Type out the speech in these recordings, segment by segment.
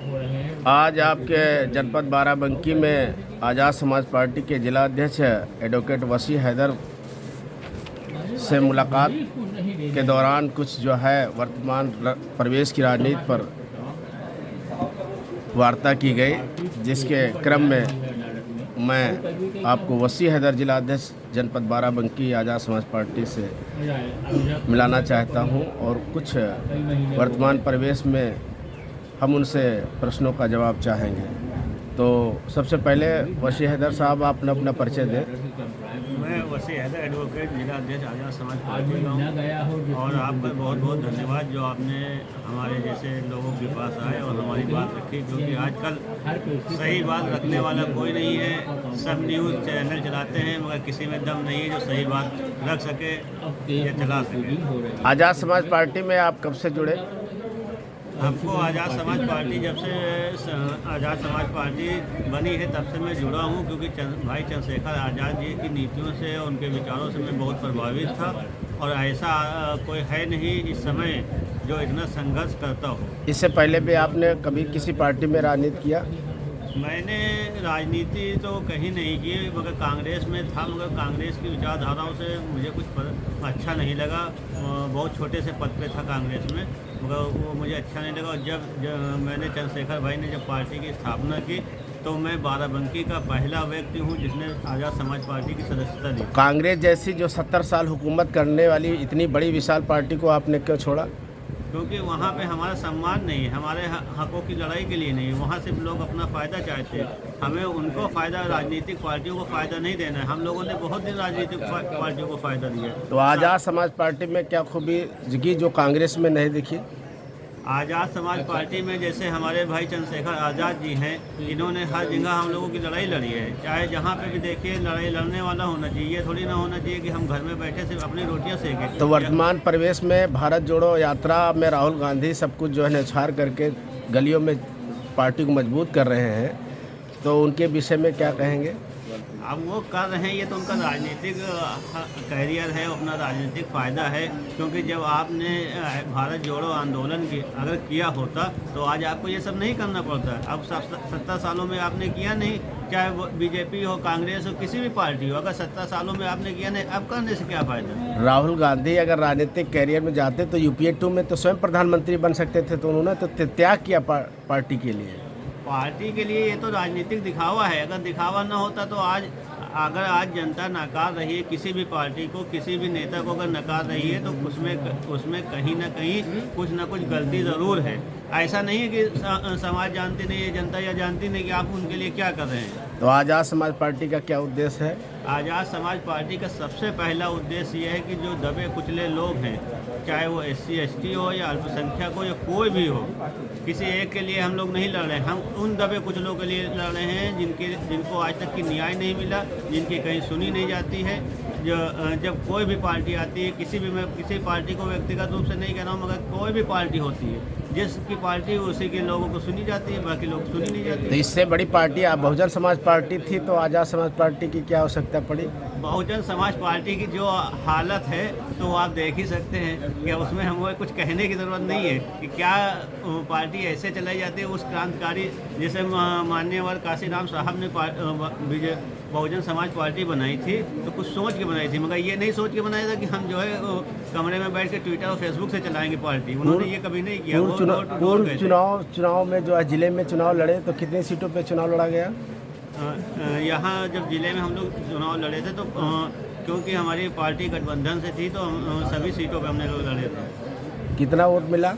आज आपके जनपद बाराबंकी में आज़ाद समाज पार्टी के जिला अध्यक्ष एडवोकेट वसी हैदर से मुलाकात के दौरान कुछ जो है वर्तमान प्रदेश की राजनीति पर वार्ता की गई, जिसके क्रम में मैं आपको वसी हैदर जिला अध्यक्ष जनपद बाराबंकी आज़ाद समाज पार्टी से मिलाना चाहता हूं और कुछ वर्तमान परिवेश में हम उनसे प्रश्नों का जवाब चाहेंगे। तो सबसे पहले वसी हैदर साहब, आप अपना परिचय दें। मैं वसी हैदर एडवोकेट जिला अध्यक्ष आज़ाद समाज पार्टी का हूँ और आपका बहुत बहुत धन्यवाद जो आपने हमारे जैसे लोगों के पास आए और हमारी बात रखी, क्योंकि आजकल सही बात रखने वाला कोई नहीं है। सब न्यूज़ चैनल चलाते हैं मगर किसी में दम नहीं है जो सही बात रख सके या चला सके। आज़ाद समाज पार्टी में आप कब से जुड़े? हमको आज़ाद समाज पार्टी जब से आज़ाद समाज पार्टी बनी है तब से मैं जुड़ा हूँ, क्योंकि भाई चंद्रशेखर आज़ाद जी की नीतियों से और उनके विचारों से मैं बहुत प्रभावित था और ऐसा कोई है नहीं इस समय जो इतना संघर्ष करता हो। इससे पहले भी आपने कभी किसी पार्टी में राजनीति किया? मैंने राजनीति तो कहीं नहीं की, मगर कांग्रेस में था, मगर कांग्रेस की विचारधाराओं से मुझे कुछ अच्छा नहीं लगा। बहुत छोटे से पद पे था कांग्रेस में, मगर वो मुझे अच्छा नहीं लगा। और जब मैंने चंद्रशेखर भाई ने जब पार्टी की स्थापना की तो मैं बाराबंकी का पहला व्यक्ति हूँ जिसने आज़ाद समाज पार्टी की सदस्यता ली। कांग्रेस जैसी जो 70 साल हुकूमत करने वाली इतनी बड़ी विशाल पार्टी को आपने क्यों छोड़ा? क्योंकि वहाँ पे हमारा सम्मान नहीं है, हमारे हकों की लड़ाई के लिए नहीं, वहाँ सिर्फ लोग अपना फ़ायदा चाहते हैं। हमें उनको फ़ायदा, राजनीतिक पार्टियों को फ़ायदा नहीं देना है। हम लोगों ने बहुत दिन राजनीतिक पार्टियों को फ़ायदा दिया। तो आज़ाद समाज पार्टी में क्या खूबी दिखी जो कांग्रेस में नहीं दिखी? आज़ाद समाज पार्टी में जैसे हमारे भाई चंद्रशेखर आज़ाद जी हैं, इन्होंने हर जगह हम लोगों की लड़ाई लड़ी है। चाहे जहाँ पे भी देखिए लड़ाई लड़ने वाला होना चाहिए, ये थोड़ी ना होना चाहिए कि हम घर में बैठे सिर्फ अपनी रोटियाँ सेकें। तो वर्तमान परिवेश में भारत जोड़ो यात्रा में राहुल गांधी सब कुछ जो है न्यौछावर करके गलियों में पार्टी को मजबूत कर रहे हैं, तो उनके विषय में क्या कहेंगे? अब वो कर रहे हैं, ये तो उनका राजनीतिक कैरियर है, अपना राजनीतिक फ़ायदा है। क्योंकि जब आपने भारत जोड़ो आंदोलन की अगर किया होता तो आज आपको ये सब नहीं करना पड़ता। अब 70 सालों में आपने किया नहीं, चाहे वो बीजेपी हो, कांग्रेस हो, किसी भी पार्टी हो, अगर 70 सालों में आपने किया नहीं, अब करने से क्या फ़ायदा? राहुल गांधी अगर राजनीतिक कैरियर में जाते तो यूपीए 2 में तो स्वयं प्रधानमंत्री बन सकते थे, तो उन्होंने तो त्याग किया पार्टी के लिए। पार्टी के लिए ये तो राजनीतिक दिखावा है। अगर दिखावा ना होता तो आज जनता नकार रही है किसी भी पार्टी को, किसी भी नेता को अगर नकार रही है तो उसमें कहीं ना कहीं कुछ ना कुछ गलती ज़रूर है। ऐसा नहीं है कि समाज जानती नहीं है, जनता यह जानती नहीं कि आप उनके लिए क्या कर रहे हैं। तो आज़ाद समाज पार्टी का क्या उद्देश्य है? आज़ाद समाज पार्टी का सबसे पहला उद्देश्य यह है कि जो दबे कुचले लोग हैं, चाहे वो SC ST हो या अल्पसंख्यक हो या कोई भी हो, किसी एक के लिए हम लोग नहीं लड़ रहे हैं। हम उन दबे कुचलों के लिए लड़ रहे हैं जिनको आज तक की न्याय नहीं मिला, जिनकी कहीं सुनी नहीं जाती है। जब कोई भी पार्टी आती है, किसी पार्टी को व्यक्तिगत रूप से नहीं कह रहा हूँ, मगर कोई भी पार्टी होती है, जिसकी पार्टी उसी के लोगों को सुनी जाती है, बाकी लोग सुनी नहीं जाती। तो इससे बड़ी पार्टी बहुजन समाज पार्टी थी, तो आज़ाद समाज पार्टी की क्या आवश्यकता पड़ी? बहुजन समाज पार्टी की जो हालत है तो आप देख ही सकते हैं कि उसमें हमें कुछ कहने की ज़रूरत नहीं है कि क्या पार्टी ऐसे चलाई जाती है। उस क्रांतिकारी जैसे माननीय काशीराम साहब ने बहुजन समाज पार्टी बनाई थी तो कुछ सोच के बनाई थी, मगर ये नहीं सोच के बनाया था कि हम जो है कमरे में बैठ के ट्विटर और फेसबुक से चलाएंगे पार्टी। उन्होंने ये कभी नहीं किया। चुनाव में जो है जिले में चुनाव लड़े तो कितनी सीटों पे चुनाव लड़ा गया? यहाँ जब जिले में हम लोग चुनाव लड़े थे तो क्योंकि हमारी पार्टी गठबंधन से थी तो सभी सीटों पे हमने लोग लड़े थे। कितना वोट मिला?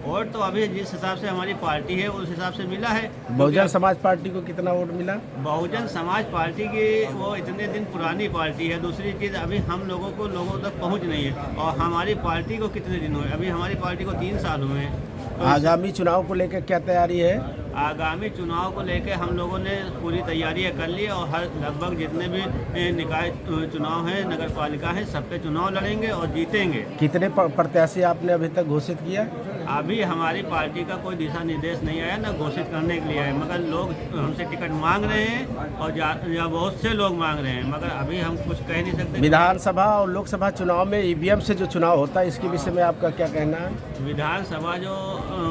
वोट तो अभी जिस हिसाब से हमारी पार्टी है उस हिसाब से मिला है। बहुजन समाज पार्टी को कितना वोट मिला? बहुजन समाज पार्टी की वो इतने दिन पुरानी पार्टी है। दूसरी चीज़, अभी हम लोगों तक पहुंच नहीं है। और हमारी पार्टी को कितने दिन हुए? अभी हमारी पार्टी को 3 साल हुए हैं। तो आगामी चुनाव को लेकर क्या तैयारी है? आगामी चुनाव को लेकर हम लोगों ने पूरी तैयारियां कर ली और हर लगभग जितने भी निकाय चुनाव हैं, नगर पालिका हैं, सब पे चुनाव लड़ेंगे और जीतेंगे। कितने प्रत्याशी आपने अभी तक घोषित किया? अभी हमारी पार्टी का कोई दिशा निर्देश नहीं आया, ना घोषित करने के लिए आया, मगर लोग हमसे टिकट मांग रहे हैं और या बहुत से लोग मांग रहे हैं, मगर अभी हम कुछ कह नहीं सकते। विधानसभा और लोकसभा चुनाव में EVM से जो चुनाव होता है, इसके विषय में आपका क्या कहना है? विधानसभा जो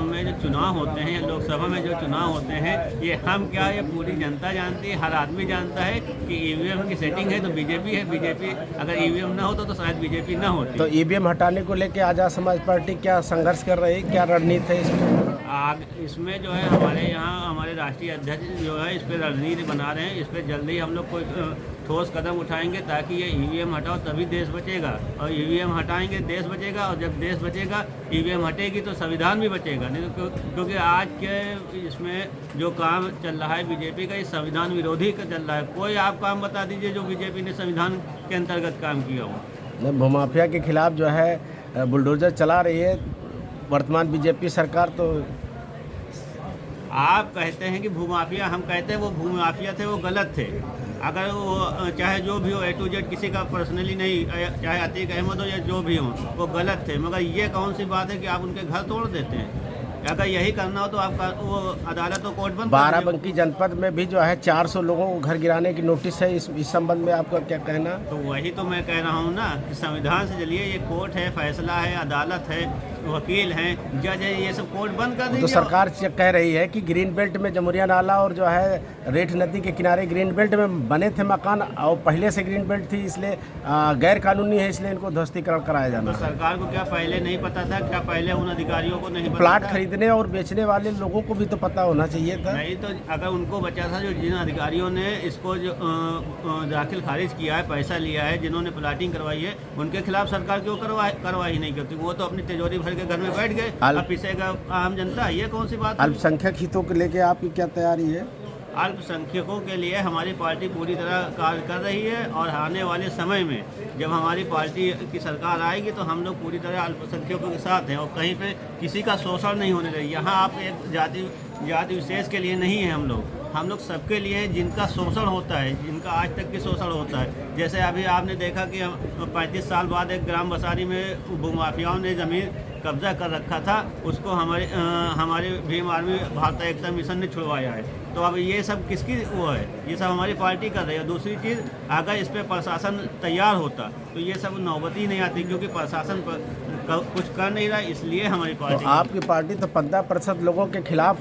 में में जो चुनाव होते हैं, लोकसभा में जो चुनाव होते हैं, ये हम क्या, ये पूरी जनता जानती है, हर आदमी जानता है कि ईवीएम की सेटिंग है तो बीजेपी है। बीजेपी अगर ईवीएम ना होता तो शायद बीजेपी ना होती। तो ईवीएम हटाने को लेकर आज़ाद समाज पार्टी क्या संघर्ष कर रही है, क्या रणनीति है इसमें? इसमें जो है हमारे यहाँ हमारे राष्ट्रीय अध्यक्ष जो है इस पर रणनीति बना रहे हैं। इस पर जल्दी हम लोग कोई ठोस कदम उठाएंगे ताकि ये ईवीएम हटाओ तभी देश बचेगा, और ईवीएम हटाएंगे देश बचेगा, और जब देश बचेगा ईवीएम हटेगी तो संविधान भी बचेगा। नहीं तो क्योंकि आज के इसमें जो काम चल रहा है बीजेपी का, ये संविधान विरोधी का चल रहा है। कोई आप काम बता दीजिए जो बीजेपी ने संविधान के अंतर्गत काम किया हो। भूमाफिया के खिलाफ जो है बुलडोजर चला रही है वर्तमान बीजेपी सरकार। तो आप कहते हैं कि भूमाफिया, हम कहते हैं वो भूमाफिया थे, वो गलत थे। अगर वो चाहे जो भी हो, A to Z किसी का पर्सनली नहीं, चाहे अतीक अहमद हो या जो भी हो, वो गलत थे। मगर ये कौन सी बात है कि आप उनके घर तोड़ देते हैं? अगर यही करना हो तो आपका वो अदालत और कोर्ट बंद। बाराबंकी जनपद में भी जो है 400 लोगों को घर गिराने की नोटिस है। इस संबंध में आपका क्या कहना? तो वही तो मैं कह रहा हूँ ना कि संविधान से चलिए, ये कोर्ट है, फैसला है, अदालत है, वकील हैं, जज है, ये सब कोर्ट बंद कर दीजिए। तो सरकार कह रही है कि ग्रीन बेल्ट में जमुरिया नाला और जो है रेठ नदी के किनारे ग्रीन बेल्ट में बने थे मकान, और पहले से ग्रीन बेल्ट थी, इसलिए गैर कानूनी है, इसलिए इनको ध्वस्तीकरण कराया जाना। तो सरकार को क्या पहले नहीं पता था? क्या पहले उन अधिकारियों को नहीं पता? प्लाट खरीदने और बेचने वाले लोगों को भी तो पता होना चाहिए था। नहीं तो अगर उनको बचा था, जो जिन अधिकारियों ने इसको जो दाखिल खारिज किया है, पैसा लिया है, जिन्होंने प्लाटिंग करवाई है, उनके खिलाफ सरकार क्यों कार्रवाई नहीं करती? वो तो अपनी तिजोरी भर के घर में बैठ गए, अब पिसेगा आम जनता। ये कौन सी बात? अल्पसंख्यक हितों को लेके आपकी क्या तैयारी है? अल्पसंख्यकों के लिए हमारी पार्टी पूरी तरह कार्य कर रही है, और आने वाले समय में जब हमारी पार्टी की सरकार आएगी तो हम लोग पूरी तरह अल्पसंख्यकों के साथ हैं, और कहीं पे किसी का शोषण नहीं होने देंगे। यहाँ आप एक जाति विशेष के लिए नहीं है, हम लोग सबके लिए हैं, जिनका शोषण होता है, जिनका आज तक भी शोषण होता है। जैसे अभी आपने देखा कि 35 साल बाद एक ग्राम बसारी में भूमाफियाओं ने ज़मीन कब्जा कर रखा था, उसको हमारे भीम आर्मी भारतीय एकता मिशन ने छुड़वाया है। तो अब ये सब किसकी वो है? ये सब हमारी पार्टी कर रही है। दूसरी चीज़, अगर इस पर प्रशासन तैयार होता तो ये सब नौबत ही नहीं आती, क्योंकि प्रशासन कुछ कर नहीं रहा, इसलिए हमारी पार्टी। तो आपकी पार्टी तो 15% लोगों के खिलाफ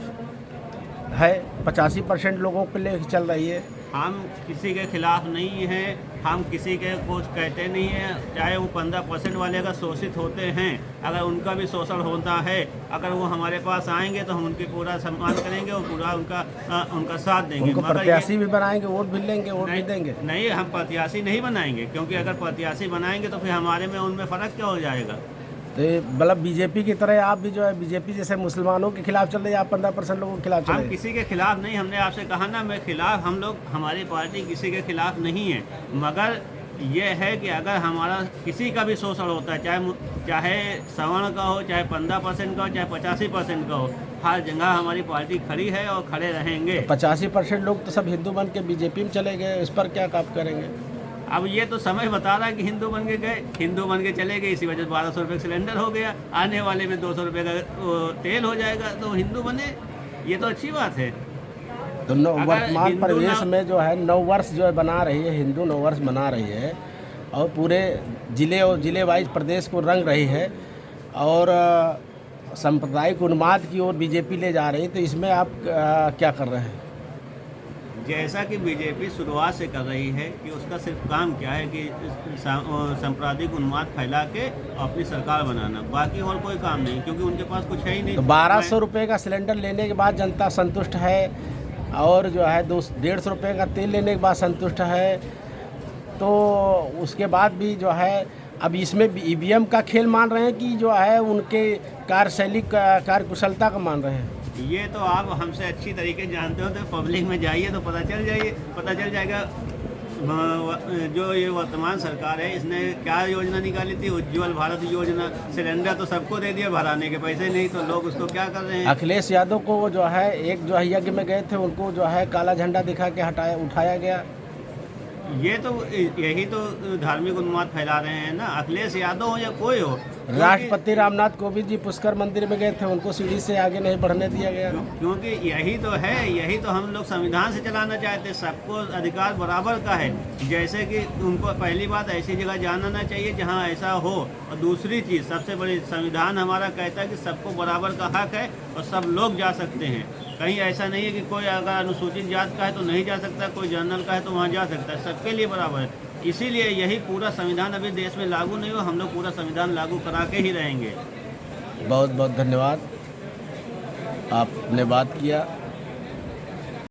है, 85% लोगों के लिए चल रही है। हम किसी के खिलाफ नहीं हैं, हम किसी के कुछ कहते नहीं हैं। चाहे वो 15% वाले अगर शोषित होते हैं, अगर उनका भी शोषण होता है, अगर वो हमारे पास आएंगे तो हम उनकी पूरा सम्मान करेंगे और पूरा उनका साथ देंगे। उनको प्रत्याशी भी बनाएंगे, वोट भी लेंगे, वोट भी देंगे। नहीं, हम प्रत्याशी नहीं बनाएंगे, क्योंकि अगर प्रत्याशी बनाएंगे तो फिर हमारे में उनमें फ़र्क क्या हो जाएगा? तो मतलब बीजेपी की तरह आप भी जो है बीजेपी जैसे मुसलमानों के खिलाफ चल रही है, आप 15% लोगों के खिलाफ चल रहे हैं। हम किसी के खिलाफ नहीं, हमने आपसे कहा ना, मैं खिलाफ, हम लोग, हमारी पार्टी किसी के खिलाफ नहीं है। मगर ये है कि अगर हमारा किसी का भी शोषण होता है, चाहे सवर्ण का हो, चाहे 15% का हो, चाहे 85% का हो, हर जगह हमारी पार्टी खड़ी है और खड़े रहेंगे। 85% लोग तो सब हिंदू बन के बीजेपी में चले गए, इस पर क्या काम करेंगे? अब ये तो समय बता रहा है कि हिंदू बन के गए, हिंदू बन के चले गए, इसी वजह से 1200 रुपये सिलेंडर हो गया, आने वाले में 200 रुपये का तेल हो जाएगा, तो हिंदू बने, ये तो अच्छी बात है। तो वर्तमान परिवेश में जो है नववर्ष जो है बना रही है, हिंदू नववर्ष मना रही है, और पूरे ज़िले और ज़िले वाइज प्रदेश को रंग रही है, और सांप्रदायिक उन्माद की ओर बीजेपी ले जा रही है। तो इसमें आप क्या कर रहे हैं? जैसा कि बीजेपी शुरुआत से कर रही है कि उसका सिर्फ काम क्या है कि सांप्रदायिक उन्माद फैला के अपनी सरकार बनाना, बाकी और कोई काम नहीं, क्योंकि उनके पास कुछ है ही नहीं। तो 1200 रुपये का सिलेंडर लेने के बाद जनता संतुष्ट है, और जो है 150 रुपये का तेल लेने के बाद संतुष्ट है, तो उसके बाद भी जो है अब इसमें ईवीएम का खेल मान रहे हैं कि जो है उनके कार्यशैली कार्यकुशलता का मान रहे हैं? ये तो आप हमसे अच्छी तरीके जानते हो, तो पब्लिक में जाइए तो पता चल जाएगा। जो ये वर्तमान सरकार है, इसने क्या योजना निकाली थी, उज्ज्वल भारत योजना। सिलेंडर तो सबको दे दिया, भराने के पैसे नहीं, तो लोग उसको क्या कर रहे हैं? अखिलेश यादव को जो है एक जो है यज्ञ में गए थे, उनको जो है काला झंडा दिखा के उठाया गया। ये तो यही तो धार्मिक उन्माद फैला रहे हैं ना, अखिलेश यादव हो या कोई हो। राष्ट्रपति रामनाथ कोविंद जी पुष्कर मंदिर में गए थे, उनको सीढ़ी से आगे नहीं बढ़ने दिया गया। क्योंकि यही तो है, यही तो हम लोग संविधान से चलाना चाहते हैं, सबको अधिकार बराबर का है। जैसे कि उनको पहली बात ऐसी जगह जाना चाहिए जहां ऐसा हो, और दूसरी चीज़ सबसे बड़ी, संविधान हमारा कहता है कि सबको बराबर का हक है और सब लोग जा सकते हैं। कहीं ऐसा नहीं है कि कोई अगर अनुसूचित जात का है तो नहीं जा सकता, कोई जनरल का है तो वहाँ जा सकता है, सबके लिए बराबर है। इसीलिए यही पूरा संविधान अभी देश में लागू नहीं हुआ, हम लोग पूरा संविधान लागू करा के ही रहेंगे। बहुत बहुत धन्यवाद, आपने बात किया।